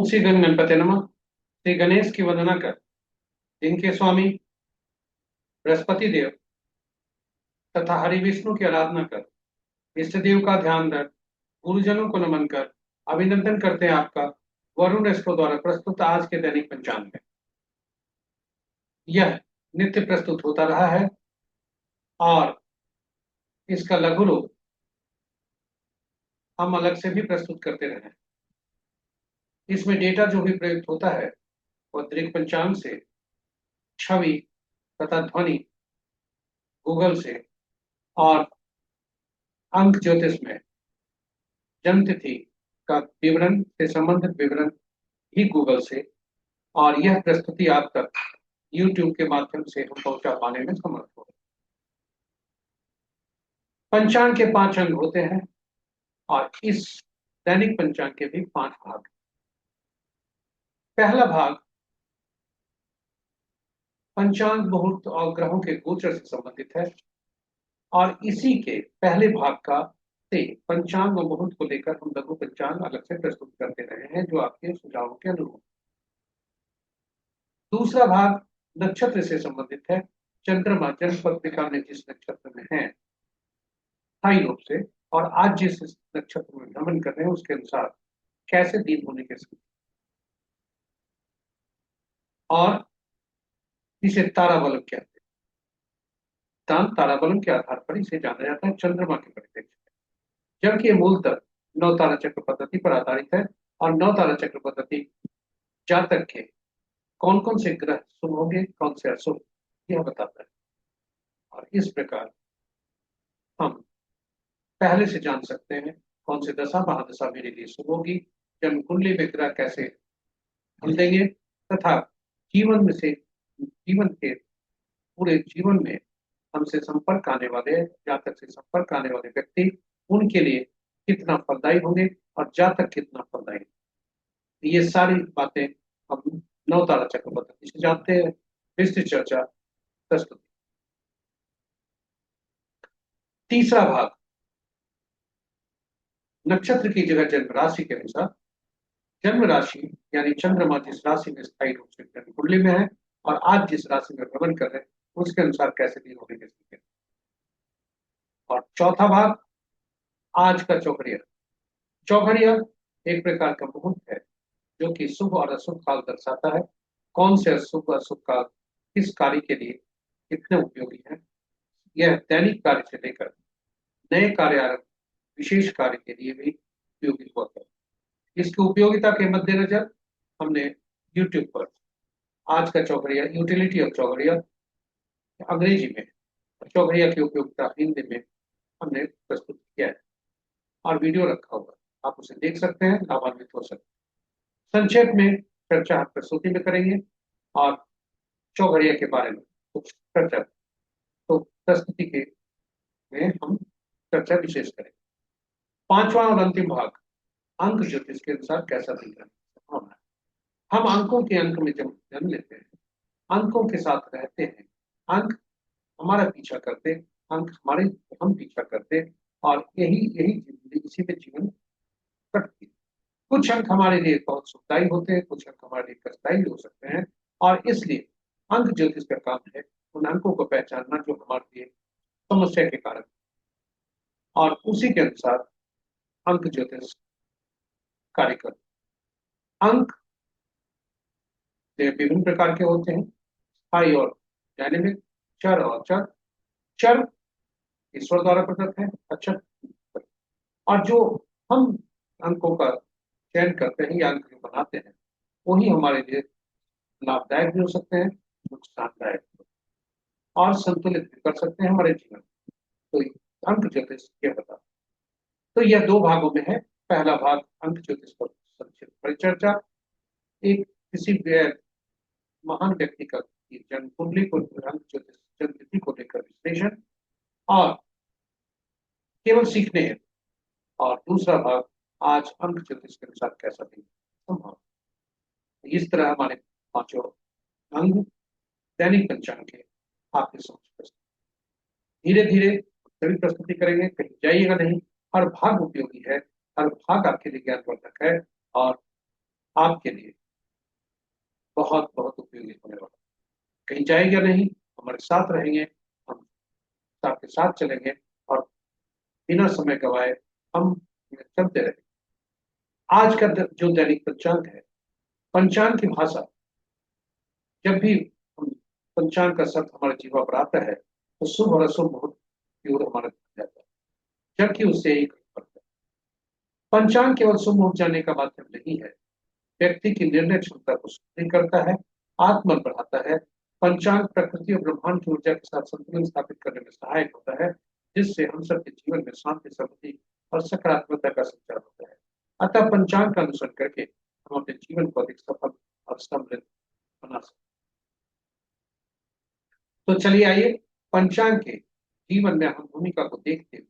श्री गणपति नमः। श्री गणेश की वंदना कर, जिनके स्वामी बृहस्पति देव तथा हरि विष्णु की आराधना कर, इष्ट देव का ध्यान रख, गुरुजनों को नमन कर, अभिनंदन करते हैं आपका वरुण एस्ट्रो द्वारा प्रस्तुत आज के दैनिक पंचांग में। यह नित्य प्रस्तुत होता रहा है और इसका लघु रूप हम अलग से भी प्रस्तुत करते रहे हैं। इसमें डेटा जो भी प्रयुक्त होता है वह दृक पंचांग से, छवि तथा ध्वनि गूगल से, और अंक ज्योतिष में जन्म तिथि का विवरण से संबंधित विवरण भी गूगल से, और यह प्रस्तुति आप तक यूट्यूब के माध्यम से हम पहुंचा पाने में समर्थ हो। पंचांग के 5 अंग होते हैं और इस दैनिक पंचांग के भी 5 भाग। पहला भाग पंचांग मुहूर्त और ग्रहों के गोचर से संबंधित है और इसी के पहले भाग का से पंचांग और मुहूर्त को लेकर हम लघु पंचांग अलग से प्रस्तुत करते रहे हैं, जो आपके सुझावों के अनुरूप। दूसरा भाग नक्षत्र से संबंधित है। चंद्रमा जन्म पत्रिका में जिस नक्षत्र में है स्थायी रूप से, और आज जिस नक्षत्र में भ्रमण कर रहे हैं उसके अनुसार कैसे दिन होने के समय, और इसे ताराबलम कहते हैं। ताराबलम के आधार पर इसे जाना जाता है चंद्रमा के परिप्रेक्ष्य में, जबकि ये मूलतः नौ तारा चक्र पद्धति पर आधारित है और नौ तारा चक्र पद्धति जातक के कौन कौन से ग्रह शुभ होंगे, कौन से अशुभ, यह बताता है। और इस प्रकार हम पहले से जान सकते हैं कौन से दशा महादशा मेरे लिए शुभ होगी, जन्म कुंडली में ग्रह कैसे हिल देंगे, तथा जीवन के पूरे जीवन में हमसे संपर्क आने वाले, जातक से संपर्क आने वाले व्यक्ति, उनके लिए कितना फलदायी होंगे और जातक कितना फलदायी। ये सारी बातें हम नौ तारा चक्र पद्धति से जानते हैं। विस्तृत चर्चा प्रस्तुति। तीसरा भाग नक्षत्र की जगह जन्म राशि के अनुसार, जन्म राशि यानी चंद्रमा जिस राशि में स्थायी रूप से जन्म कुंडली में है और आज जिस राशि में भ्रमण कर रहे हैं उसके अनुसार कैसे दिन होने के समय। और चौथा भाग आज का चौघड़िया। चौघड़िया एक प्रकार का मुहूर्त है जो कि शुभ और अशुभ काल दर्शाता है। कौन से अशुभ अशुभ काल किस कार्य के लिए कितने उपयोगी है, यह दैनिक कार्य से लेकर नए कार्य आरंभ, विशेष कार्य के लिए भी उपयोगी होता है। इसकी उपयोगिता के मद्देनजर हमने YouTube पर आज का चौघड़िया, यूटिलिटी ऑफ चौघड़िया अंग्रेजी में, चौघड़िया की उपयोगिता हिंदी में हमने प्रस्तुत किया है और वीडियो रखा हुआ है, आप उसे देख सकते हैं, लाभान्वित हो सकते हैं। संक्षेप में चर्चा हम प्रस्तुति में करेंगे और चौघड़िया के बारे में कुछ चर्चा तो प्रस्तुति के में हम चर्चा विशेष करेंगे। पांचवा और अंतिम भाग अंक ज्योतिष के अनुसार कैसा दिन रहना है। हम अंकों के अंक में जब जन्म लेते हैं, अंकों के साथ रहते हैं, अंक हमारा पीछा करते, अंक हमारे हम पीछा करते, और यही यही जिंदगी, इसी में जीवन कटती है। कुछ अंक हमारे लिए बहुत सुखदायी होते हैं, कुछ अंक हमारे लिए कष्टदायी हो सकते हैं, और इसलिए अंक ज्योतिष का काम है उन अंकों को पहचानना जो हमारे लिए समस्या के कारण, और उसी के अनुसार अंक ज्योतिष कार्य करते। अंक विभिन्न प्रकार के होते हैं, स्थायी और डायनेमिक, चर और चर। चर ईश्वर द्वारा प्रदत्त है, अच्छा, और जो हम अंकों का चयन करते हैं या अंक जो बनाते हैं वही हमारे लिए लाभदायक भी हो सकते हैं, नुकसानदायक और संतुलित भी कर सकते हैं हमारे जीवन। तो अंक ज्योतिष ये बता, तो यह 2 भागों में है। पहला भाग अंक ज्योतिष पर संक्षिप्त परिचर्चा, एक किसी महान व्यक्ति का जन्म कुंडली को, अंक ज्योतिष जन्म तिथि को लेकर विश्लेषण और केवल सीखने हैं, और दूसरा भाग आज अंक ज्योतिष के अनुसार कैसा दिन संभव। इस तरह हमारे 5 अंग दैनिक पंचांग के आपके समक्ष धीरे धीरे सभी प्रस्तुति करेंगे, कहीं जाइएगा नहीं। हर भाग उपयोगी है, हर भाग आपके लिए ज्ञानवर्धक है, और आपके लिए बहुत बहुत उपयोगी होने वाला है। कहीं जाएगा नहीं, हमारे साथ रहेंगे, हम आपके साथ चलेंगे और बिना समय गवाए हम चलते रहेंगे। आज का जो दैनिक पंचांग है, पंचांग की भाषा, जब भी हम पंचांग का शब्द हमारे जीवा पर आता है तो शुभ और अशुभ मुहूर्त की ओर हमारा ध्यान जाता है, जबकि उससे एक फर्क है। पंचांग केवल शुभ मुहूर्त जानने का माध्यम नहीं है, व्यक्ति की निर्णय क्षमता को सुदृढ़ करता है, आत्मबल बढ़ाता है। पंचांग प्रकृति और ब्रह्मांड की ऊर्जा के साथ संतुलन स्थापित करने में सहायक होता है, जिससे हम सबके जीवन में शांति, समृद्धि और सकारात्मकता का संचार होता है। अतः पंचांग का अनुसरण करके हम अपने जीवन को अधिक सफल और समृद्ध बना सकते हैं। तो चलिए आइए पंचांग के जीवन में हम भूमिका को देखते हुए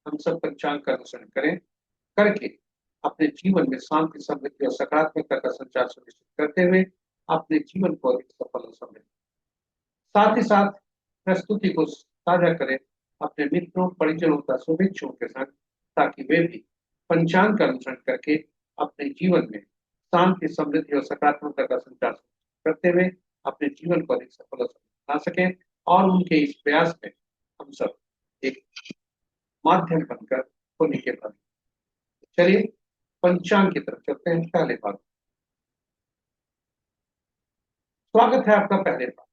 हम सब पंचांग का अनुसरण करें, करके अपने जीवन में शांति, समृद्धि और सकारात्मकता का संचार सुनिश्चित करते हुए अपने जीवन को अधिक सफल और समृद्ध, साथ ही साथ प्रस्तुति को साझा करें अपने मित्रों, परिजनों तथा शुभेच्छुओं के संग, ताकि वे भी पंचांग का अनुसरण करके अपने जीवन में शांति, समृद्धि और सकारात्मकता का संचार करते हुए अपने जीवन को अधिक सफल और समृद्ध बना सकें और उनके इस प्रयास में हम सब एक माध्यम बनकर होने के बने। चलिए पंचांग की तरफ चलते हैं। पहले भाग, स्वागत है आपका पहले भाग।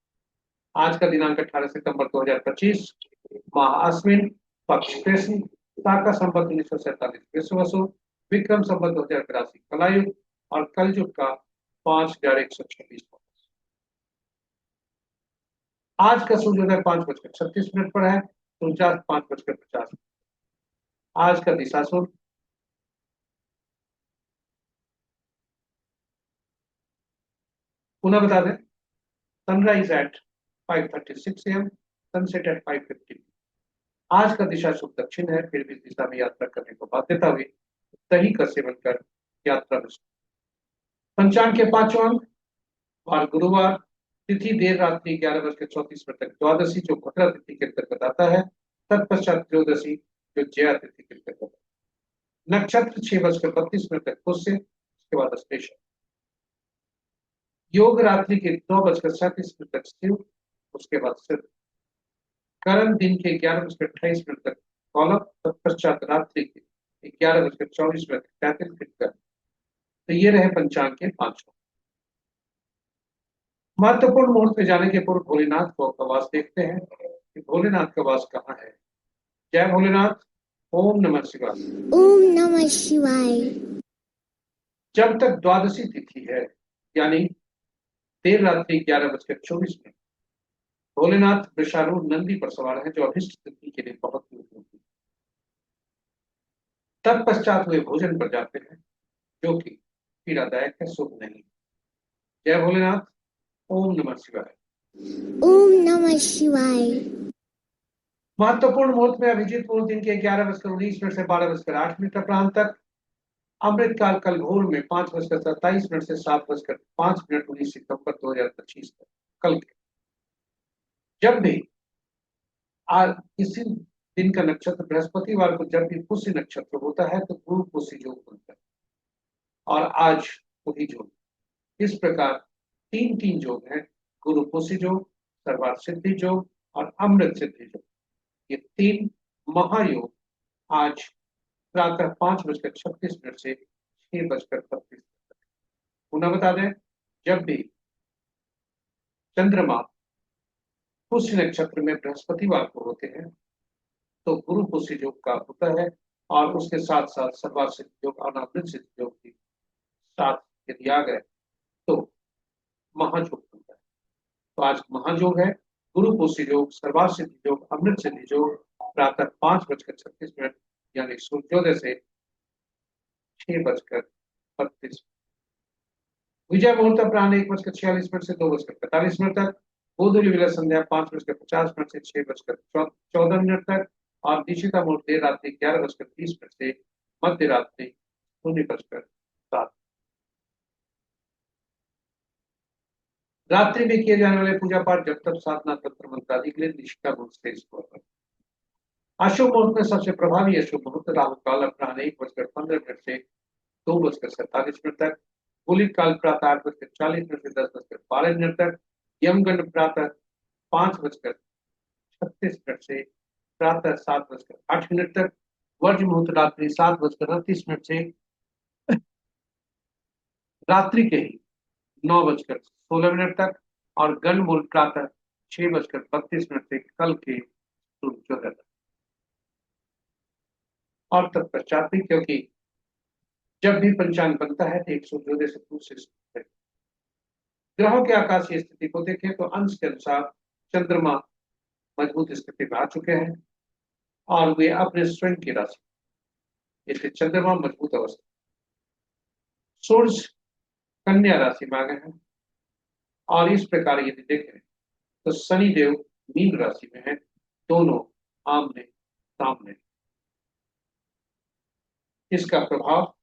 आज का दिनांक 18 सितंबर 2025, माह अश्विन, पक्ष कृष्ण, शाका संवत 1947 विश्ववसु, विक्रम संवत 2082 कलायुग और कलयुग का 5126। आज का सूर्योदय 5:36 पर है, सूर्यास्त 5:50। आज का दिशाशूल पुनः बता दें, sunrise at 5:36 AM, sunset at 5:50। आज का दिशा शुभ दक्षिण है, फिर भी इस दिशा में यात्रा करने को बाध्यता हुई दही का सेवन कर यात्रा में। पंचांग के पांचों अंक, वार गुरुवार, तिथि देर रात्रि 11:34 तक द्वादशी जो भद्रा तिथि के अंतर्गत आता है, तत्पश्चात त्रयोदशी जो जया तिथि के अंतर्गत आता है। नक्षत्र 6:32 तक पुष्य, उसके बाद स्पेशल योग रात्रि के 9:37 तक शिव, उसके बाद सिद्ध करण दिन के 11:28 तक कौलभ, तत्पश्चात रात्रि के 11:24 तक 33 कर। तो ये रहे पंचांग के पांचों। महत्वपूर्ण मुहूर्त में जाने के पूर्व भोलेनाथ को का वास देखते हैं कि भोलेनाथ का वास कहाँ है। जय भोलेनाथ। ओम नमः शिवाय। ओम नमः शिवाय। जब तक द्वादशी तिथि है, यानी देर रात्रि 11:24, भोलेनाथ वृषारूढ़ नंदी पर सवार है, जो अभिष्ट सिद्धि के लिए बहुत उपयोगी है। तत्पश्चात वे भोजन पर जाते हैं, जो कि पीड़ादायक है, शुभ नहीं। जय भोलेनाथ। ओम नमः शिवाय। ओम नमः शिवाय। महत्वपूर्ण मुहूर्त में अभिजीत मुहूर्त दिन के 11:19 से 12:08 अपराह्न तक, अमृत काल कल भोर में 5:27 से 7:05 19 सितंबर 2025 तक कल के। जब भी आज इसी दिन का नक्षत्र बृहस्पतिवार को जब भी पुष्य नक्षत्र होता है तो गुरु पुष्य योग बनता है, और आज वही योग। इस प्रकार तीन तीन योग हैं, गुरु पुष्य योग, सर्वार्थ सिद्धि योग और अमृत सिद्धि योग। ये तीन महायोग आज प्रातः 5:36 से 6:32 तक। पुनः बता दें, जब भी चंद्रमा पुष्य नक्षत्र में बृहस्पतिवार को होते हैं तो गुरु पुष्य योग का होता है, और उसके साथ साथ सर्वार्थ सिद्धि योग और अमृत सिद्धि योग के साथ यदि आ गए तो महायोग बनता है। तो आज महायोग है गुरु पुष्य योग, सर्वार्थ सिद्धि योग, अमृत सिद्धि योग, प्रातः 5:36 यानी सूर्योदय से 6:32। विजय मुहूर्त अपराह्न 1:46 से 2:45 तक, गोधूली विलय संध्या 5:50 से 6:14 तक, और निशिता मुहूर्त देर रात्रि 11:30 से मध्य रात्रि 0:07। रात्रि में किए जाने वाले पूजा पाठ, जब तक साधना, तंत्र मंत्र आदि के लिए निशिता मुहूर्त से इसको। अशुभ मुहूर्त में सबसे प्रभावी अशुभ मुहूर्त राहु काल अपराह्न 1:15 से 2:47 तक, गुलिक काल प्रातः 8:40 से 10:12 तक, यमगंड प्रातः 5:36 से प्रातः 7:08 तक, वर्ज मुहूर्त रात्रि 7:38 से रात्रि के ही 9:16 तक, और गण मुहूर्त प्रातः 6:32 से कल के सूर्योदय तक। और तत्पश्चात भी, क्योंकि जब भी पंचांग बनता है तो एक सूर्योदय से दूसरे सूर्योदय, ग्रहों की आकाशीय स्थिति को देखें तो अंश के अनुसार चंद्रमा मजबूत स्थिति में आ चुके हैं और वे अपने स्वयं की राशि, इसलिए चंद्रमा मजबूत अवस्था। सूर्य कन्या राशि में आ गए हैं, और इस प्रकार यदि देखें तो शनि देव मीन राशि में है, दोनों आमने सामने। इसका प्रभाव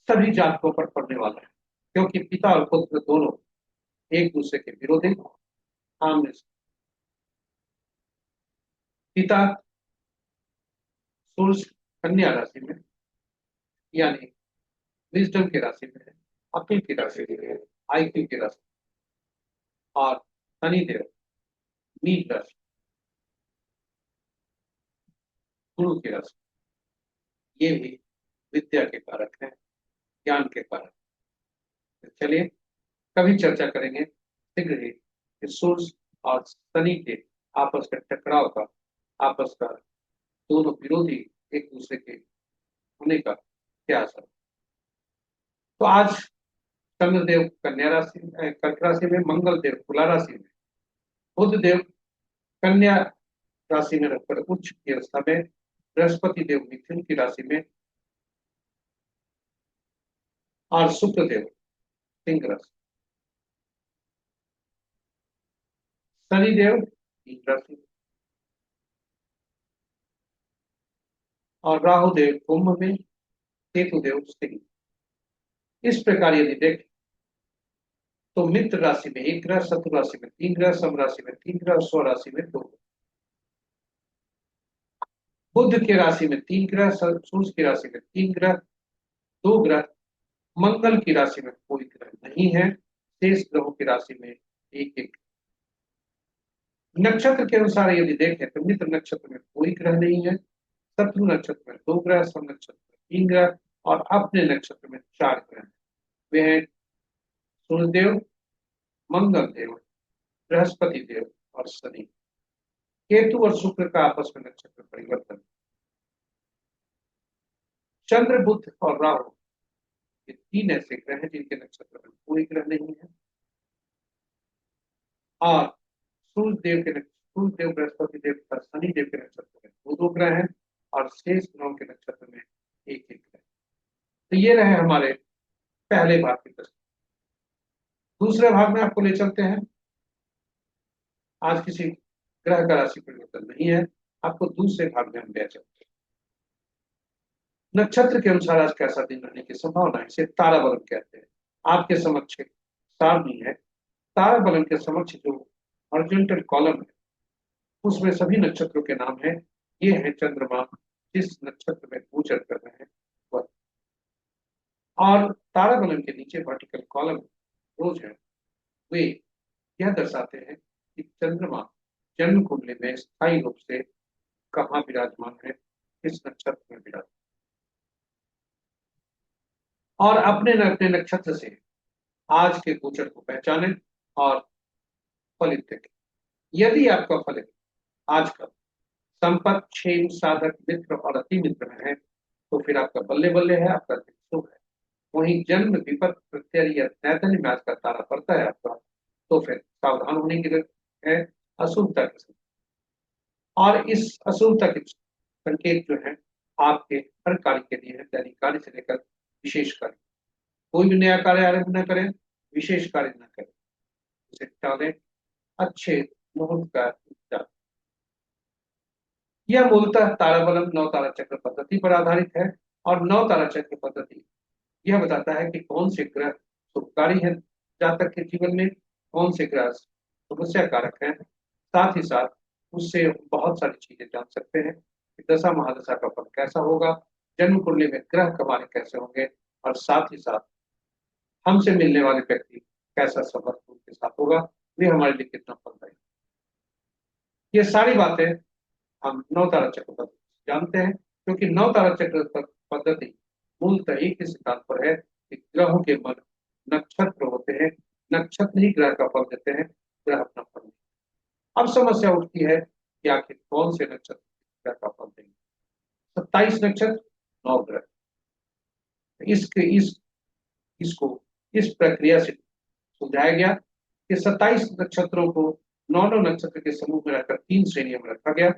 सभी जातकों पर पड़ने वाला है, क्योंकि पिता और पुत्र दोनों एक दूसरे के विरोधी आमने। पिता सूर्य कन्या राशि में, यानी विजडम की राशि में है, अक्ल की राशि में है, आईक्यू की राशि, और शनिदेव मीन राशि, गुरु की राशि। ये भी विद्या के कारक हैं, ज्ञान के कारक। तो चलिए कभी चर्चा करेंगे शीघ्र ही कि सूर्य और शनि के आपस के टकराव का, आपस का दोनों विरोधी एक दूसरे के होने का क्या असर। तो आज चंद्रदेव कन्या राशि, कर्क राशि में, मंगल देव तुला राशि में, बुध देव कन्या राशि में रखकर उच्च की अवस्था में, बृहस्पति देव मिथुन की राशि में, और शुक्र देव सिंह राशि, शनि देव मीन राशि, और राहु देव कुंभ में, केतु देव सिंह। इस प्रकार यदि देखें तो मित्र राशि में एक ग्रह, शत्रु राशि में 3 ग्रह, सम राशि में 3 ग्रह, स्व राशि में 2 ग्रह। बुध की राशि में 3 ग्रह, सूर्य की राशि में 3 ग्रह, 2 ग्रह, मंगल की राशि में कोई ग्रह नहीं है, शेष ग्रहों की राशि में एक एक। नक्षत्र के अनुसार यदि देखें तो मित्र नक्षत्र में कोई ग्रह नहीं है, शत्रु नक्षत्र में 2 ग्रह, सम नक्षत्र में 3 ग्रह, और अपने नक्षत्र में 4 ग्रह हैं। वे हैं सूर्यदेव, मंगल देव, बृहस्पति देव और शनि। केतु और शुक्र का आपस में नक्षत्र परिवर्तन। चंद्र, बुध और राहु, ये 3 ऐसे ग्रह हैं जिनके नक्षत्र में कोई ग्रह नहीं है, और सूर्य देव, बृहस्पति देव तथा शनि देव के नक्षत्र में 2 ग्रह हैं, और शेष ग्रहों के नक्षत्र में एक एक ग्रह। तो ये रहे हमारे पहले भाग की प्रश्न। दूसरे भाग में आपको ले चलते हैं। आज किसी ग्रह का राशि परिवर्तन नहीं है, आपको दूसरे भाग में हम ले चलते हैं। नक्षत्र के अनुसार आज कैसा दिन रहने की संभावना है, इसे तारा बलन कहते हैं। आपके समक्ष सारणी है। तारा बलन के समक्ष जो हॉरिजॉन्टल कॉलम है उसमें सभी नक्षत्रों के नाम है। ये है चंद्रमा जिस नक्षत्र में गोचर कर रहे हैं वह, और तारा बलन के नीचे वर्टिकल कॉलम रोज है, वे यह दर्शाते हैं कि चंद्रमा जन्म कुंडली में स्थायी रूप से कहाँ विराजमान है, किस नक्षत्र में विराजमान, और अपने अपने नक्षत्र से आज के गोचर को पहचानें और फलित देखें। यदि आपका फलित आज का संपत्ति, क्षेम, साधक, मित्र और अति मित्र में है तो फिर आपका बल्ले बल्ले है, आपका दिन शुभ है। वहीं जन्म, विपत, प्रत्यय या नैतन्य में आज का तारा पड़ता है आपका, तो फिर सावधान होने की जरूरत है, अशुभता के संकेत। और इस अशुभता के संकेत जो है आपके हर कार्य के लिए है, दैनिक कार्य से लेकर विशेष कार्य। कोई भी नया कार्य आरंभ न करें, विशेष कार्य न करें, उसे टालें, अच्छे मुहूर्त का इंतजार। यह मूलतः ताराबलम 9 तारा चक्र पद्धति पर आधारित है, और 9 तारा चक्र पद्धति यह बताता है कि कौन से ग्रह शुभकारी है जातक के जीवन में, कौन से ग्रह समस्या कारक हैं। साथ ही साथ उससे बहुत सारी चीजें जान सकते हैं कि दशा महादशा का फल कैसा होगा, जन्म कुंडली में ग्रह हमारे कैसे होंगे, और साथ ही साथ हमसे मिलने वाले व्यक्ति कैसा संबंध उनके साथ होगा, वे हमारे लिए कितना फलदायी। ये सारी बातें हम नौ तारा चक्र पद्धति से जानते हैं, क्योंकि नौ तारा चक्र पद्धति मूलतः एक ही सिद्धांत पर है कि ग्रहों के मन नक्षत्र होते हैं, नक्षत्र ही ग्रह का फल देते हैं, ग्रह अपना फल नहीं। अब समस्या उठती है कि आखिर कौन से नक्षत्र ग्रह का फल देंगे। 27 नक्षत्र, 9 ग्रह। इसके इसको इस प्रक्रिया से सुलझाया गया कि 27 नक्षत्रों को 9 नक्षत्र के समूह में रखकर 3 श्रेणियों में रखा गया।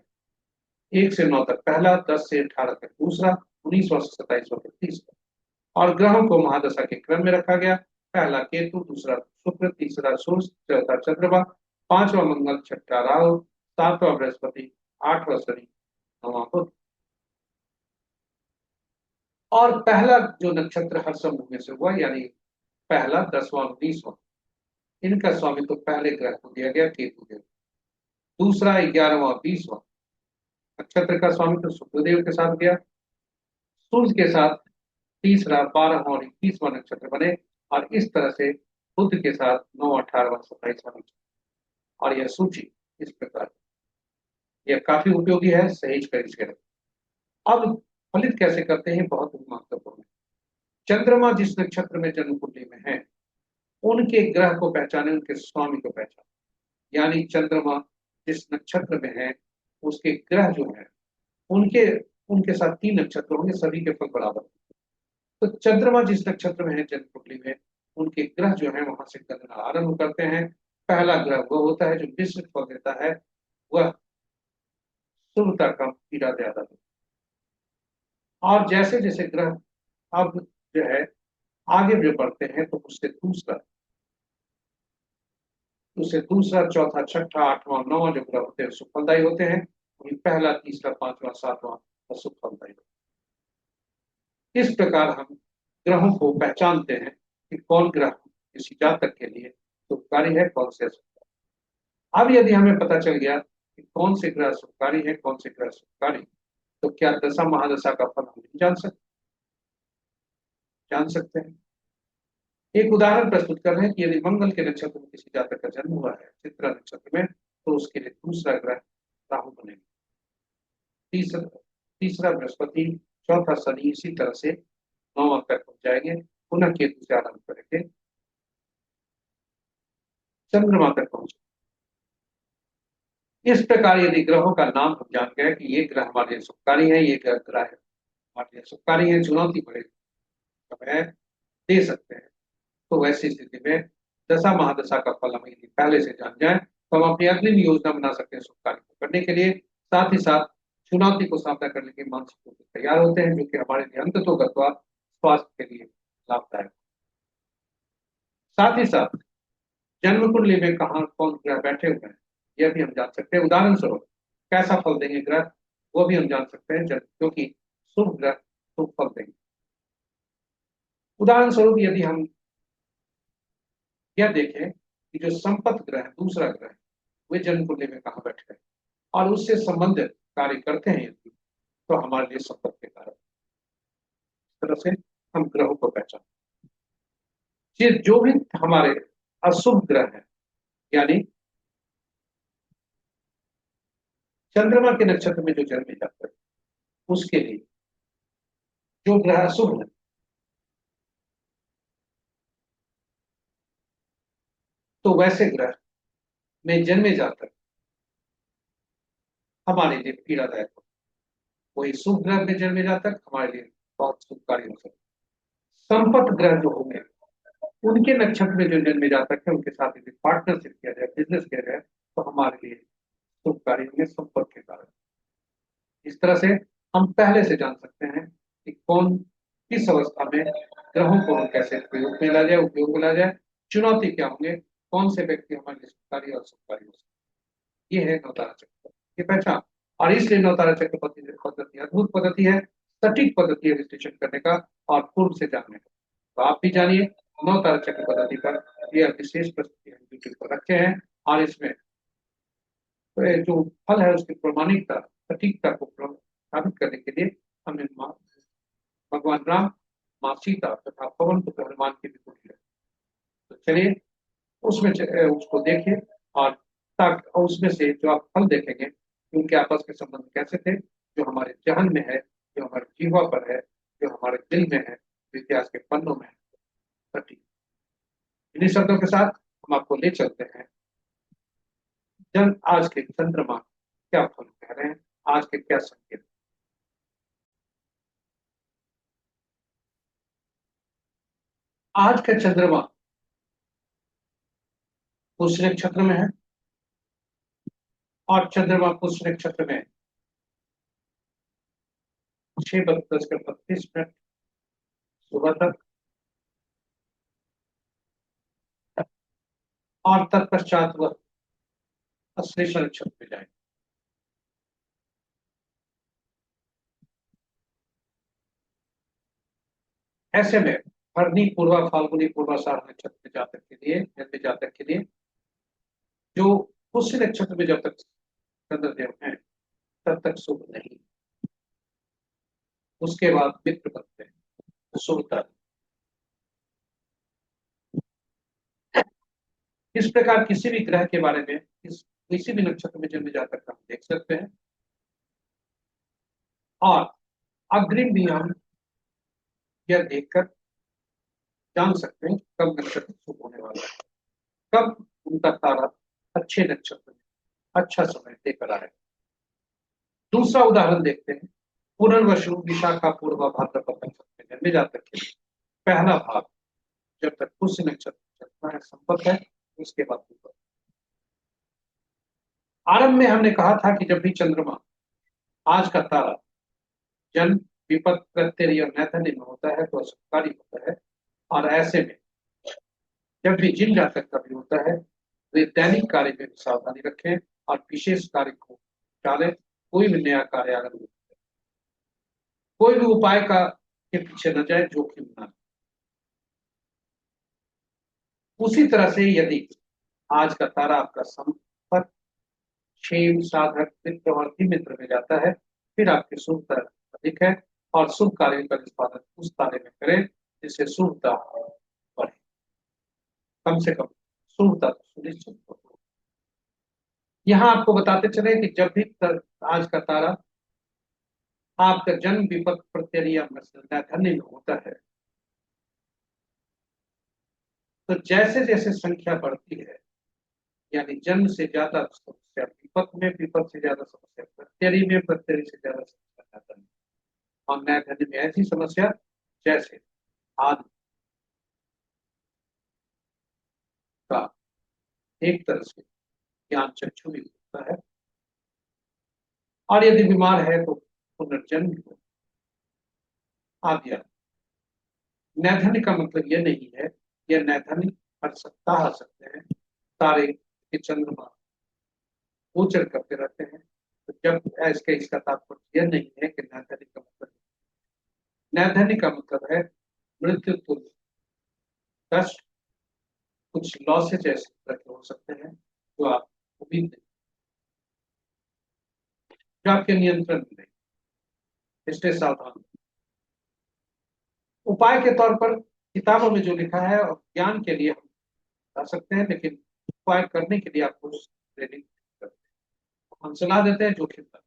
1 से 9 तक पहला, 10 से 18 तक दूसरा, 19वां से 27वां तक तीसरा। और ग्रहों को महादशा के क्रम में रखा गया। पहला केतु, दूसरा शुक्र, तीसरा सूर्य, चौथा चंद्रमा, पांचवा मंगल, छठा राहु, सातवां बृहस्पति, आठवां शनि, नौवां बुध। और पहला जो नक्षत्र हर समूह में से हुआ, यानी पहला, 10वां, 19वां, इनका स्वामी तो पहले ग्रह को दिया गया, केतु देव। दूसरा, 11वां, 20वां नक्षत्र का स्वामी तो शुक्रदेव के साथ गया। सूर्य के साथ तीसरा, 12वां और 21वां नक्षत्र बने, और इस तरह से बुध के साथ 9, 18वां, 27वां नक्षत्र। और यह सूची इस प्रकार, यह काफी उपयोगी है, सहेज कर इसे रखें। अब फलित कैसे करते हैं, बहुत महत्वपूर्ण है। चंद्रमा जिस नक्षत्र में जन्म कुंडली में है, उनके ग्रह को पहचाने, उनके स्वामी को पहचाने। यानी चंद्रमा जिस नक्षत्र में है, उसके ग्रह जो है, उनके उनके साथ 3 नक्षत्र होंगे, सभी के फल बराबर। तो चंद्रमा जिस नक्षत्र में है जन्म कुंडली में, उनके ग्रह जो है वहां से गणना आरंभ करते हैं। पहला ग्रह वह होता है जो मिश्रित फल देता है, वह शुभता कम, पीड़ा ज्यादा देता है। और जैसे जैसे ग्रह अब जो है आगे जो बढ़ते हैं, तो उससे दूसरा, चौथा, छठा, आठवां, नौवां जो ग्रह होते हैं सुफलदायी होते हैं। वही पहला, तीसरा, पांचवा, सातवां असुफलदायी होते हैं। इस प्रकार हम ग्रहों को पहचानते हैं कि कौन ग्रह किसी जातक के लिए शुभकारी है, कौन से अशुभकारी। अब यदि हमें पता चल गया कि कौन से ग्रह शुभकारी है, कौन से ग्रह शुभकारी, तो क्या दशा महादशा का फल हम जान सकते हैं। एक उदाहरण प्रस्तुत कर रहे हैं कि यदि मंगल के नक्षत्र में किसी जातक का जन्म हुआ है, चित्रा नक्षत्र में, तो उसके लिए दूसरा ग्रह राहु बनेगा, तीसरा तीसरा बृहस्पति, चौथा शनि, इसी तरह से नौवां तक पहुंच जाएंगे। पुनः केतु से आरंभ करेंगे, चंद्रमा तक पहुंचे। इस प्रकार यदि ग्रहों का नाम हम जान गए कि ये ग्रह हमारे लिए सुखकारी है, ये ग्रह हमारे लिए सुखकारी है, चुनौती बड़े समय दे सकते हैं, तो वैसी स्थिति में दशा महादशा का फल हम यदि पहले से जान जाए, तो हम अपनी अग्रिम योजना बना सकते हैं शुभ कार्य को करने के लिए। साथ ही साथ चुनौती को सामना करने के मानसिक रूप से तैयार होते हैं, जो कि हमारे लिए अंततोगत्वा स्वास्थ्य के लिए लाभदायक। साथ ही साथ जन्म कुंडली में कहाँ कौन ग्रह बैठे हुए हैं, यह भी हम जान सकते हैं। उदाहरण स्वरूप कैसा फल देंगे ग्रह, वो भी हम जान सकते हैं, क्योंकि शुभ ग्रह शुभ फल देंगे। उदाहरण स्वरूप यदि हम यह देखें कि जो संपत्ति ग्रह है, दूसरा ग्रह, वे जन्म कुंडली में कहाँ बैठे हैं और उससे संबंधित कार्य करते हैं यदि, तो हमारे लिए संपत्ति के कारण। इस तरह से हम ग्रहों को पहचान, ये जो भी हमारे अशुभ ग्रह है, यानी चंद्रमा के नक्षत्र में जो जन्मे जाते हैं, उसके लिए जो ग्रह अशुभ है, तो वैसे ग्रह में जन्मे जाकर हमारे लिए पीड़ादायक हो। वही शुभ ग्रह में जन्मे जातक हमारे लिए बहुत शुभकारी हो सकते। संपत्ति ग्रह जो होंगे, उनके नक्षत्र में जो जन्मे जातक है, उनके साथ यदि पार्टनरशिप किया जाए, बिजनेस किया जाए, तो हमारे लिए शुभकारी होंगे संपत्ति के कारण। इस तरह से हम पहले से जान सकते हैं कि कौन किस अवस्था में ग्रहों को हम कैसे प्रयोग में ला जाए, उपयोग में ला जाए, चुनौती क्या होंगे, कौन से व्यक्ति हमारे लिए शुभकारी और शुभकारी हो सकते। ये है नवतारा चक्र की पहचान। और इसलिए नवतारा चक्र पद्धति अद्भुत पद्धति है, सटीक पद्धति है विश्लेषण करने का और पूर्व से जानने का। तो आप भी जानिए नवतारा चक्र पद्धति पर यह विशेष प्रस्तुति हम यूट्यूब पर रखे हैं, और इसमें जो फल है उसकी प्रमाणिकता, सटीकता को साबित करने के लिए हमने भगवान राम, माँ सीता तथा पवन पुत्र हनुमान की भी कुटी है। तो चलिए उसको देखिए, और ताकि उसमें से जो आप फल देखेंगे कि उनके आपस के संबंध कैसे थे, जो हमारे जहन में है, जो हमारे जीवा पर है, जो हमारे दिल में है, जो इतिहास के पन्नों में है। तो ठीक, इन्हीं शब्दों के साथ हम आपको ले चलते हैं आज के चंद्रमा क्या फल कह रहे हैं, आज के क्या संकेत। आज का चंद्रमा पुष्य नक्षत्र में है, और चंद्रमा पुष्य नक्षत्र में 6:32:32 सुबह तक, और तत्पश्चात वह अश्लेषा नक्षत्र में जाएंगे। ऐसे में भरनी पूर्वा फाल्गुनी पूर्वाषाढ़ नक्षत्र में जातक के लिए, जन्मे जातक के लिए, जो पुष्य नक्षत्र में जब तक चंद्रदेव हैं तब तक शुभ नहीं, उसके बाद मित्र बनते हैं, शुभता। इस प्रकार किसी भी ग्रह के बारे में किसी भी नक्षत्र में जन्मे जातक का हम देख सकते हैं, और अग्रिम भी हम यह देखकर जान सकते हैं कब नक्षत्र शुभ होने वाला है, कब उनका तारा अच्छे नक्षत्र में अच्छा समय देकर आए। दूसरा उदाहरण देखते हैं, पुनर्वसु विशाखा पूर्व भाद्रपद नक्षत्र में जन्मे जातक के लिए पहला भाग जब तक पुष्य नक्षत्र चलता है संपत्त है, उसके बाद ऊपर। आरंभ में हमने कहा था कि जब भी चंद्रमा आज का तारा जन्म विपत प्रत्यय और नैथन्य में होता है तो शुभकारी होता है, और ऐसे में जब भी जिन जातक का भी होता है वे दैनिक कार्य में सावधानी रखें और विशेष कार्य को टालें। कोई भी नया कार्य आरंभ नहीं, कोई भी उपाय का के पीछे न जाए, जोखिम न लें। उसी तरह से यदि आज का तारा आपका संपर्क क्षेम साधक मित्र और मित्र में जाता है, फिर आपकी शुभता अधिक है, और शुभ कार्य का निष्पादन उस तारे में करें जिससे शुभता बढ़े, कम से कम शुभता सुनिश्चित हो। यहाँ आपको बताते चले कि जब भी आज का तारा आपका जन्म विपत प्रत्यय या धन्य में होता है, तो जैसे जैसे संख्या बढ़ती है, यानी जन्म से ज्यादा समस्या विपत में, विपत से ज्यादा समस्या प्रत्यय में, प्रत्यय से ज्यादा समस्या धन्य, और न्याय धन्य में ऐसी समस्या जैसे आदि का एक तरह से ज्ञान चक्षु भी होता है, और यदि बीमार है तो पुनर्जन्म हो आदि। नैधन्य का मतलब यह नहीं है, यह नैधन्य हर सप्ताह आ सकते हैं, तारे के चंद्रमा गोचर करते रहते हैं। तो जब ऐसे इसका तात्पर्य यह नहीं है कि नैधन्य का मतलब, नैधन्य का मतलब है मृत्यु तुल्य कष्ट, कुछ लॉसेज ऐसे तरह के हो सकते हैं जो आप उम्मीद नहीं, जो आपके नियंत्रण में नहीं, इसलिए सावधान। उपाय के तौर पर किताबों में जो लिखा है और ज्ञान के लिए हम बता सकते हैं, लेकिन उपाय करने के लिए आपको ट्रेनिंग करते हैं। हम सलाह देते हैं जोखिम का।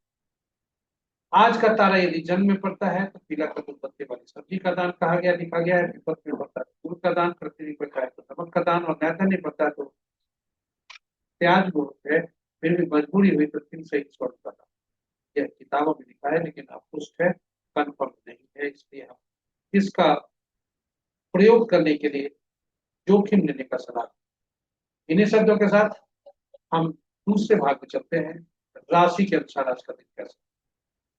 आज का तारा यदि जन्म में पड़ता है तो पीला कद्दू पत्ते वाली सब्जी का दान कहा गया, लिखा गया है। विपत में पड़ता है गुड़ का दान, पृथ्वी पर खाए तो नमक का दान, और नैथन नहीं पड़ता है तो प्याज वो है, फिर भी मजबूरी हुई तो 3 सही स्वर्ण का दान। यह किताबों में लिखा है, लेकिन अपुष्ट है, कन्फर्म नहीं है, इसलिए हम इसका प्रयोग करने के लिए जोखिम लेने का सलाह। इन्हीं शब्दों के साथ हम दूसरे भाग में चलते हैं, राशि के अनुसार आज का दिन कैसा।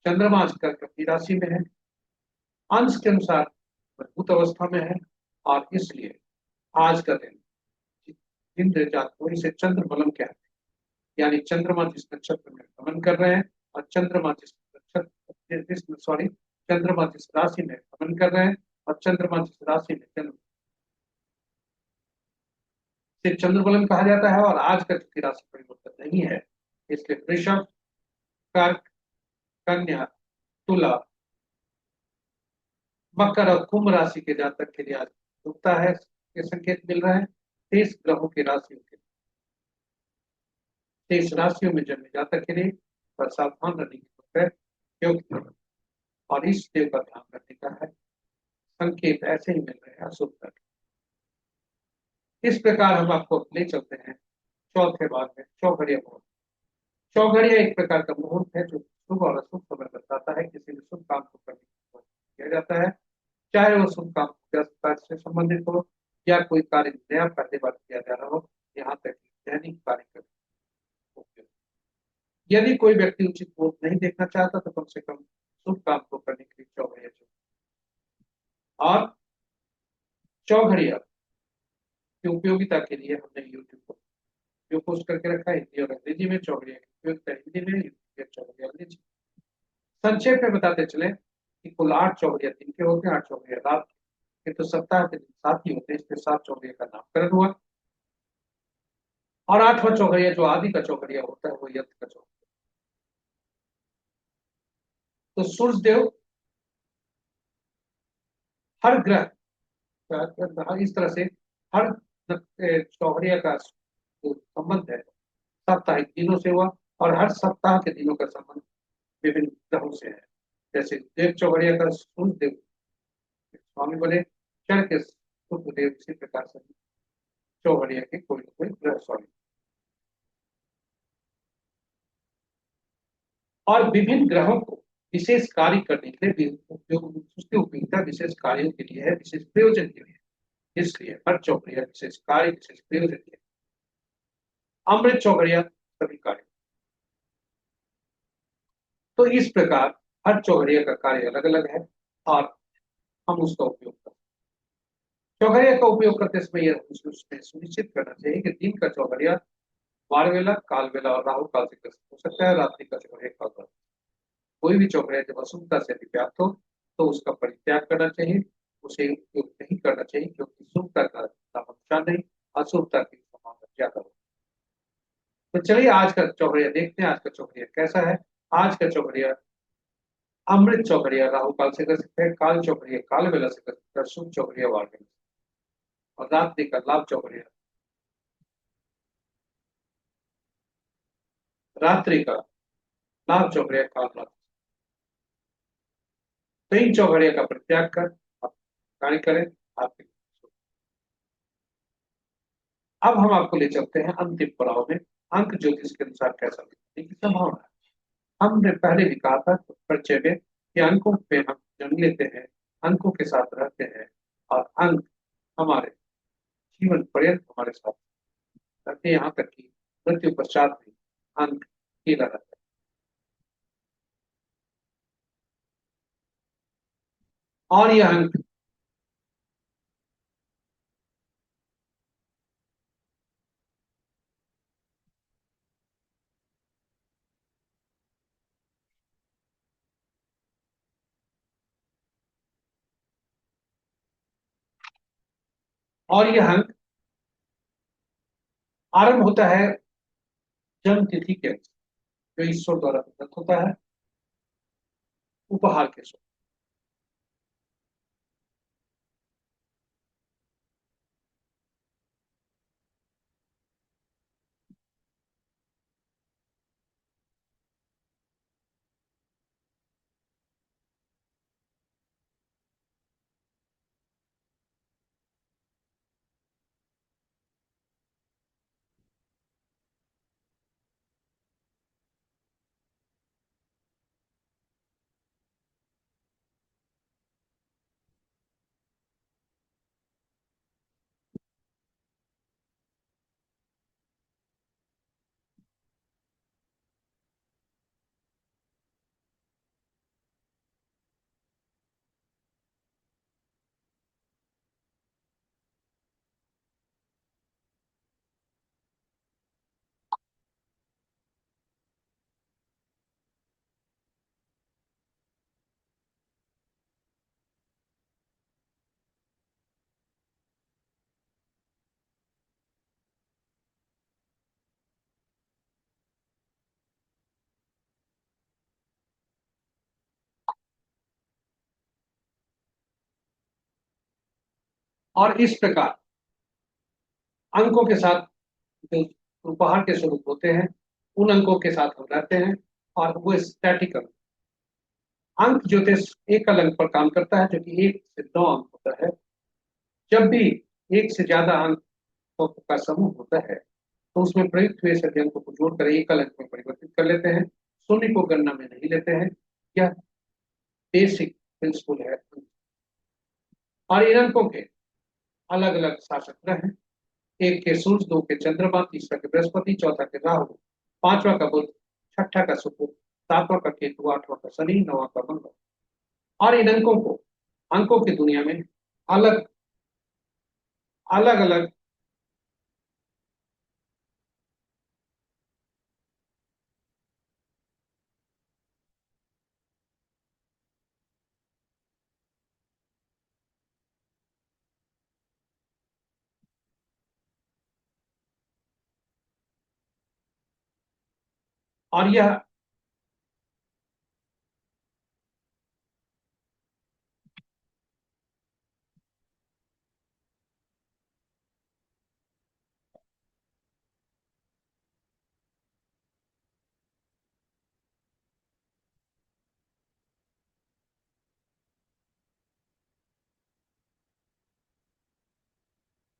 चंद्रमा आज कर्क की राशि में है, अंश के अनुसार मजबूत अवस्था में है, और इसलिए आज का दिन इंद्र जातकों इसे चंद्र बलम कहते हैं, यानी चंद्रमा जिस नक्षत्र में भ्रमण कर रहे हैं, और चंद्रमा जिस नक्षत्र सॉरी चंद्रमा जिस राशि में भ्रमण कर रहे हैं, और चंद्रमा जिस राशि में जन्म से चंद्रबलन कहा जाता है। और आज का चूंकि राशि परिवर्तन नहीं है, इसलिए वृषभ, कर्क, कन्या, तुला, मकर और कुंभ राशि के जातक के लिए आज दुखता है, ये संकेत मिल रहा है। 23 ग्रहों की राशियों के, 23 राशियों में जन्मे जातक के लिए पर सावधान रहने की जरूरत है, क्योंकि और इस देव का ध्यान रखने का है। संकेत ऐसे ही मिल रहे हैं अशुभ तक। इस प्रकार हम आपको ले चलते हैं चौथे भाग में, चौघड़िया मुहूर्त। चौघड़िया एक प्रकार का मुहूर्त है जो शुभ और अशुभ समय बताता है। किसी भी शुभ काम को करने की किया जाता है, चाहे वो शुभ काम पूजा कार्य से संबंधित हो या कोई कार्य नया पहली बार किया जा रहा हो, यहाँ तक कि दैनिक कार्य का उपयोग। यदि कोई व्यक्ति उचित मुहूर्त नहीं देखना चाहता तो कम से कम शुभ काम को करने के लिए चौघड़िया चुने। और चौघड़िया की उपयोगिता के लिए हमने यूट्यूब पर जो पोस्ट करके रखा है हिंदी और अंग्रेजी में। चौघड़िया की उपयोगिता हिंदी में, चौघड़िया अंग्रेजी। संक्षेप में बताते चले कि कुल 8 चौघड़िया दिन के होते हैं, 8 चौघड़िया रात के। तो सप्ताह के दिन 7 ही होते हैं, इसलिए 7 चौघड़िया का नामकरण हुआ। और 8वां चौघड़िया जो आदि का चौघड़िया होता है वो यंत्र का चौघड़िया। तो सूर्य देव हर ग्रह इस तरह से हर चौघड़िया का जो संबंध है साप्ताहिक दिनों से हुआ, और हर सप्ताह के दिनों का संबंध विभिन्न ग्रहों से है। जैसे देव चौघड़िया का सूर्य देव स्वामी बने, चर के शुक्र देव इसी प्रकार से चौघड़िया के कोई न कोई ग्रह स्वामी। और विभिन्न ग्रहों को विशेष कार्य करने के लिए उपयोग, उसकी उपयोगिता विशेष कार्यों के लिए है, विशेष प्रयोजन के लिए। इसलिए हर चौघड़िया विशेष कार्य विशेष प्रयोजन के लिए। अमृत चौघड़िया सभी कार्य। तो इस प्रकार हर चौघड़िया का कार्य अलग अलग है और हम उसका उपयोग करते हैं। चौघड़िया का उपयोग करते समय यह उसमें सुनिश्चित करना चाहिए कि दिन का चौघड़िया वार वेला, काल वेला और राहु काल से ग्रस्त हो सकता है। रात्रि का चौघड़िया काल। कोई भी चौघड़िया जब अशुभता से व्याप्त हो तो उसका परित्याग करना चाहिए, उसे उपयोग नहीं करना चाहिए, क्योंकि शुभता का नुकसान नहीं, अशुभता की संभावना ज्यादा हो। तो चलिए आज का चौघड़िया देखते हैं। आज का चौघड़िया कैसा है। आज का चौघड़िया अमृत चौघड़िया राहु काल से ग्रसित है, काल चौघड़िया काल वेला से ग्रसित है, शुभ चौघड़िया वार वेला और रात्रि का लाभ चौघड़िया, रात्रि का लाभ चौघड़िया काल रात्रि। तो इन चौघड़िया का परित्याग कर आप कार्य करें। आपके अब हम आपको ले चलते हैं अंतिम पड़ाव में, अंक ज्योतिष के अनुसार कैसा दिखने की संभावना है। हमने पहले भी कहा था परिचय में कि अंकों पे हम जन्म लेते हैं, अंकों के साथ रहते हैं और अंक हमारे जीवन पर्यंत हमारे साथ रहते हैं, यहाँ तक कि मृत्यु पश्चात भी अंक अकेला रहता है। और यह अंक और यह अंक आरंभ होता है जन्म तिथि के जो ईश्वर द्वारा प्रदत्त होता है उपहार के स्वरूप। और इस प्रकार अंकों के साथ जो उपहार के स्वरूप होते हैं, उन अंकों के साथ हम रहते हैं, और वो स्टैटिकल अंक ज्योतिष एकल अंक पर काम करता है, जो कि 1 से 9 अंक होता है। जब भी एक से ज्यादा अंकों का समूह होता है, तो उसमें प्रयुक्त हुए सभी अंकों को जोड़कर एकल अंक में परिवर्तित कर लेते हैं, शून्य को गणना में नहीं लेते हैं। यह बेसिक प्रिंसिपल है। और इन अंकों के अलग अलग शासक ग्रह हैं। एक के सूर्य, दो के चंद्रमा, तीसरा के बृहस्पति, चौथा के राहु, पांचवा का बुध, छठा का शुक्र, सातवां का केतु, आठवां का शनि, नौवां का मंगल। और इन अंकों को अंकों की दुनिया में अलग अलग अलग और यह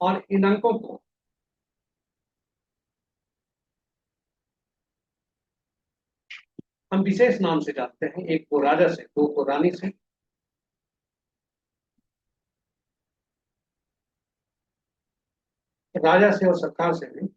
और इन अंकों को हम विशेष नाम से जानते हैं। एक को राजा से, दो को रानी से, राजा से और सरकार से भी।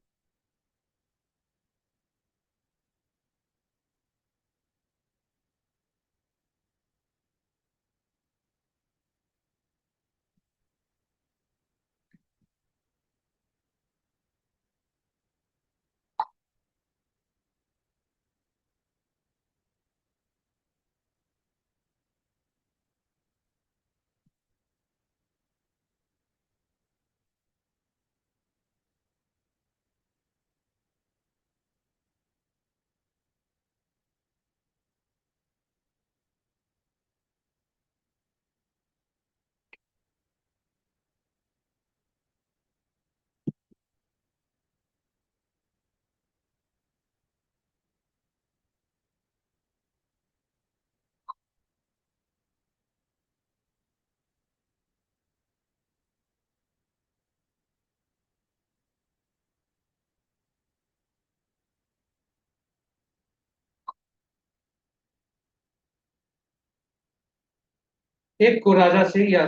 एक को राजा से या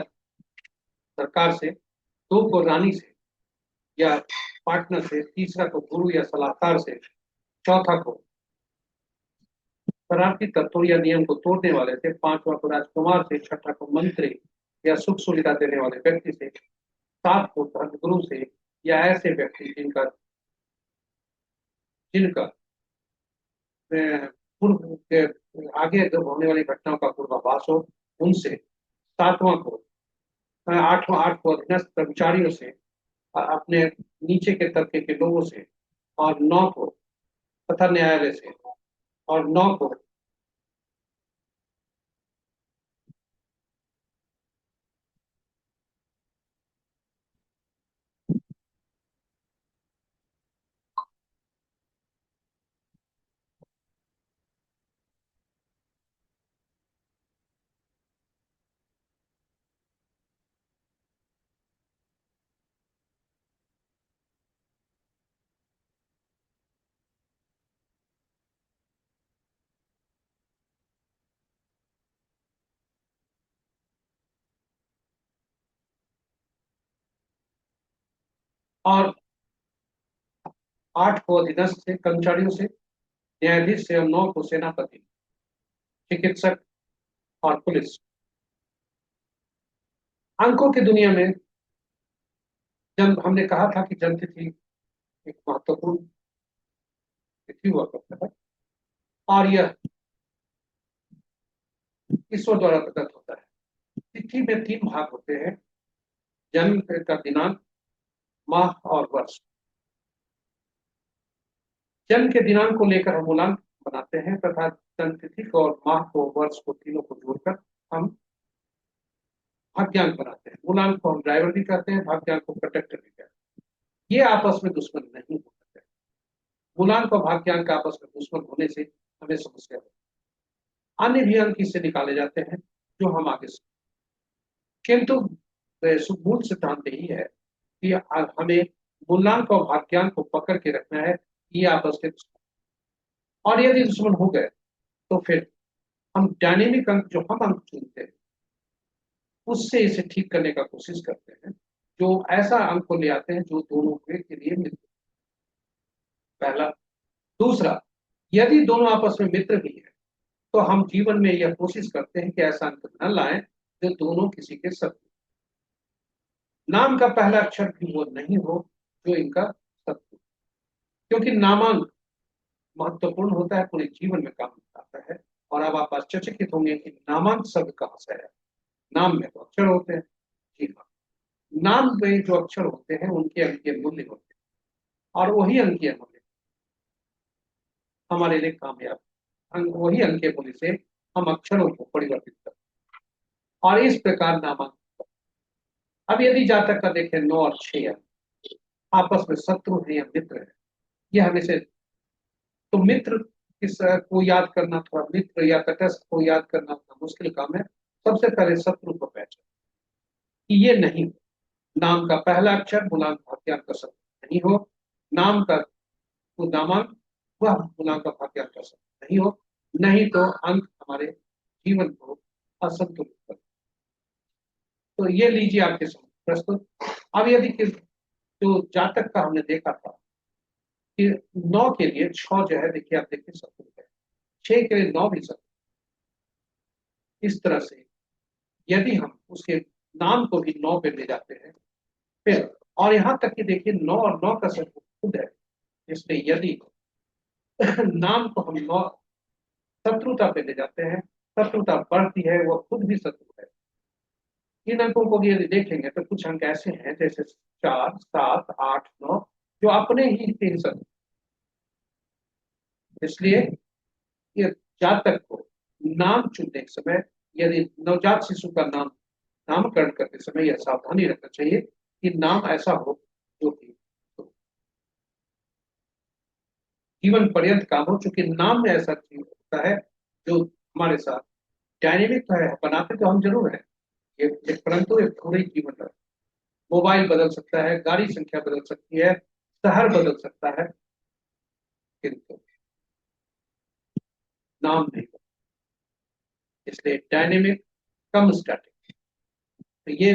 सरकार से, दो को रानी से या पार्टनर से, तीसरा को गुरु या सलाहकार से, चौथा को शरारती तत्वों या नियम को तोड़ने वाले से, पांचवा को राजकुमार से, छठा को मंत्री या सुख सुविधा देने वाले व्यक्ति से, सात को धर्मगुरु से या ऐसे व्यक्ति जिनका जिनका पूर्व आगे जब होने वाली घटनाओं का पूर्वाभास हो, उनसे। सातवां को आठ को अधीनस्थ कर्मचारियों से, अपने नीचे के तबके के लोगों से, और नौ को तथा न्यायालय से, और नौ को। और आठ को अधीनस्थ से कर्मचारियों से, न्यायाधीश से, और नौ को सेनापति, चिकित्सक और पुलिस। अंकों की दुनिया में जब हमने कहा था कि जन्म तिथि एक महत्वपूर्ण तिथि हुआ करता है, और यह ईश्वर द्वारा प्रदत्त होता है। तिथि में 3 भाग होते हैं: जन्म का दिनांक, माह और वर्ष। जन्म के दिनांक को लेकर हम मूलांक बनाते हैं, तथा जन्म तिथि को और माह को, वर्ष को, तीनों को जोड़कर हम भाग्यांक बनाते हैं। मूलांक को हम ड्राइवर भी कहते हैं, भाग्यांक को कंडक्टर भी कहते हैं। ये आपस में दुश्मन नहीं हो सकते। मूलांक और भाग्यांक आपस में दुश्मन होने से हमें समस्या होती है। अन्य भी अंक इससे निकाले जाते हैं जो हम आगे से, किंतु मूल सिद्धांत यही है कि हमें मूलांक और भाग्यांक को पकड़ के रखना है। ये आपस के दुश्मन, और यदि दुश्मन हो गए तो फिर हम डायनेमिक अंक, जो हम अंक चुनते हैं, उससे इसे ठीक करने का कोशिश करते हैं, जो ऐसा अंक को ले आते हैं जो दोनों के लिए मित्र। पहला। दूसरा, यदि दोनों आपस में मित्र भी हैं तो हम जीवन में यह कोशिश करते हैं कि ऐसा अंक न लाएं जो दोनों किसी के शत्रु। नाम का पहला अक्षर भी वो नहीं हो जो इनका शत्रु, क्योंकि नामांक महत्वपूर्ण होता है, पूरे जीवन में काम आता है। और अब आप आश्चर्यचकित होंगे कि नामांक शब्द कहां से है। नाम में तो अक्षर होते हैं। जी हाँ, नाम में जो अक्षर होते हैं उनके अंकीय मूल्य होते हैं, और वही अंकीय मूल्य हमारे लिए कामयाब। वही अंकीय मूल्य से हम अक्षरों को परिवर्तित करते हैं, और इस प्रकार नामांक। अब यदि जातक का देखें 9 और 6 आपस में शत्रु है या मित्र है, यह हमेशा, तो मित्र किस को याद करना, थोड़ा मित्र या तटस्थ को याद करना उतना मुश्किल काम है। सबसे पहले शत्रु को पहचान कि ये नहीं हो। नाम का पहला अक्षर मूलांक भाग्यांक का शब्द नहीं हो। नाम का तो नामांक वह मूलांक का भाग्यांक का शब्द नहीं हो, नहीं तो अंक हमारे जीवन को असंतुलित कर। तो ये लीजिए आपके सामने प्रस्तुत। अब यदि जो जातक का हमने देखा था कि 9 के लिए 6 जो है, देखिए आप देखिए शत्रु है, 6 के लिए 9 भी शत्रु। इस तरह से यदि हम उसके नाम को भी 9 पे ले जाते हैं फिर, और यहाँ तक कि देखिए 9 और 9 का शत्रु खुद है। इसलिए यदि नाम को हम 9 शत्रुता पे ले जाते हैं, शत्रुता बढ़ती है, वो खुद भी शत्रु है। इन अंकों को भी यदि देखेंगे तो कुछ अंक ऐसे हैं जैसे 4, 7, 8, 9, जो अपने ही 3 शत्रु। इसलिए ये जातक को नाम चुनने के समय, यदि नवजात शिशु का नामकरण करते समय यह सावधानी रखना चाहिए कि नाम ऐसा हो जो कि जीवन पर्यंत काम हो। चूंकि नाम में ऐसा चीज होता है जो हमारे साथ डायनेमिक तो है, बनाते तो हम जरूर हैं ये, परंतु ये पूरे जीवन में मोबाइल बदल सकता है, गाड़ी संख्या बदल सकती है, शहर बदल सकता है, किंतु नाम नहीं। इसलिए डायनेमिक कम स्टैटिक। तो ये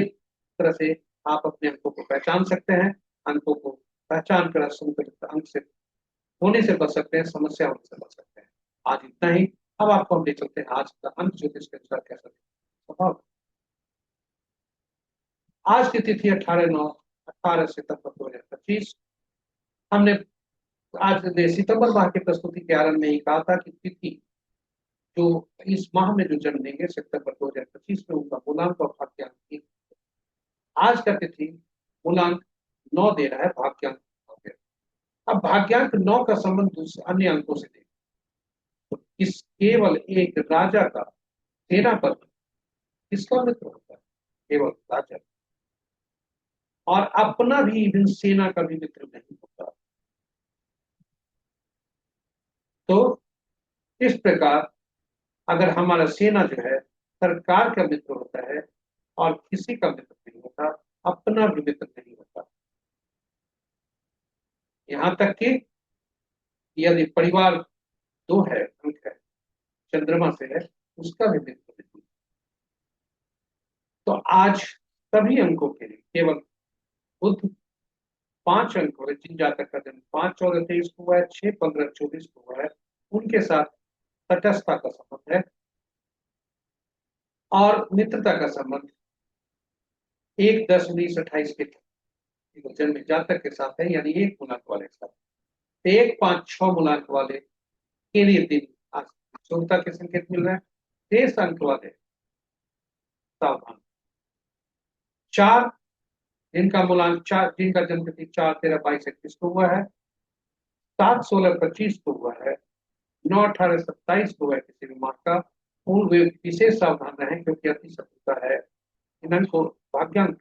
तरह से आप अपने अंकों को पहचान सकते हैं। अंकों को पहचान कर असंतुलित अंक से होने से बच सकते हैं, समस्या होने से बच सकते हैं। आज इतना ही। अब आपको हम ले चलते हैं आज का अंक ज्योतिष के अनुसार कैसा स्वभाव। आज की तिथि 18/9/18 सितंबर 2025। हमने आज ने सितंबर माह की प्रस्तुति के आरंभ में ही कहा था कि तिथि जो इस माह में जो जन्म लेंगे सितंबर 2025 में, उनका मूलांक और भाग्यांक। आज का तिथि मूलांक 9 दे रहा है, भाग्यांक 9 दे रहा है। अब भाग्यांक 9 का संबंध दूसरे अन्य अंकों से देखिए तो इस केवल एक राजा का सेनापति किसका मित्र होता है? केवल राजा। और अपना भी इवन सेना का भी मित्र नहीं होता। तो इस प्रकार अगर हमारा सेना जो है सरकार का मित्र होता है और किसी का मित्र नहीं होता, अपना भी मित्र नहीं होता। यहां तक कि यदि परिवार 2 है, अंक है, चंद्रमा से है, उसका भी मित्र नहीं। तो आज सभी अंकों के लिए केवल बुध 5 अंक हुए, जिन जातक का जन्म 5/14/23 को हुआ है, 6/15/24 को हुआ है, उनके साथ तटस्थता का संबंध है और मित्रता का संबंध 1/10/19/28 के जन्म जातक के साथ है, यानी 1 मूलांक वाले के साथ। 1, 5, 6 मूलांक वाले के लिए दिन आज शुभता के संकेत मिल रहे हैं। 23 अंक वाले सावधान। 4, जिनका मूलांक 4, जिनका जन्म तिथि 4/13/22/21 को हुआ है, 7/16/25 को हुआ है, 9/18/27 को हुआ है किसी भी माह का, वे विशेष सावधान रहें क्योंकि अति शत्रुता है इनको भाग्यांक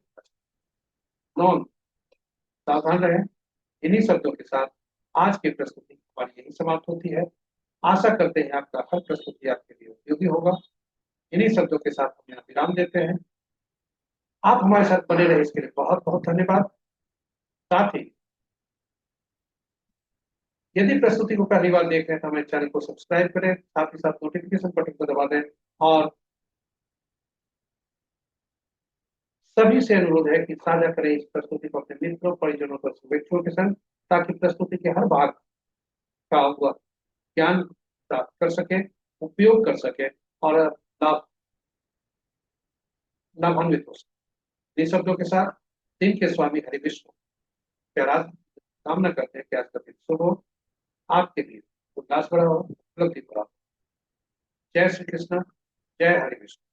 नॉन सावधान रहे। इन्हीं शब्दों के साथ आज की प्रस्तुति हमारी यही समाप्त होती है। आशा करते हैं आपका हर प्रस्तुति आपके लिए उपयोगी होगा। इन्हीं शब्दों के साथ हम यहाँ विराम देते हैं। आप हमारे साथ बने रहे इसके लिए बहुत बहुत धन्यवाद। साथ ही यदि प्रस्तुति को पहली बार देख रहे हैं तो हमारे चैनल को सब्सक्राइब करें, साथ ही साथ नोटिफिकेशन बटन को दबा दें। और सभी से अनुरोध है कि साझा करें इस प्रस्तुति को अपने मित्रों, परिजनों और व्यक्तियों के संग, ताकि प्रस्तुति के हर भाग का वह ज्ञान प्राप्त कर सके, उपयोग कर सके और लाभ लाभान्वित हो सके। इन शब्दों के साथ दिन के स्वामी हरि विष्णु प्यारा कामना करते हैं कि आज का दिन शुभ हो, आपके लिए उल्लास भरा हो, उपलब्धि भरा हो। जय श्री कृष्ण, जय हरि विष्णु।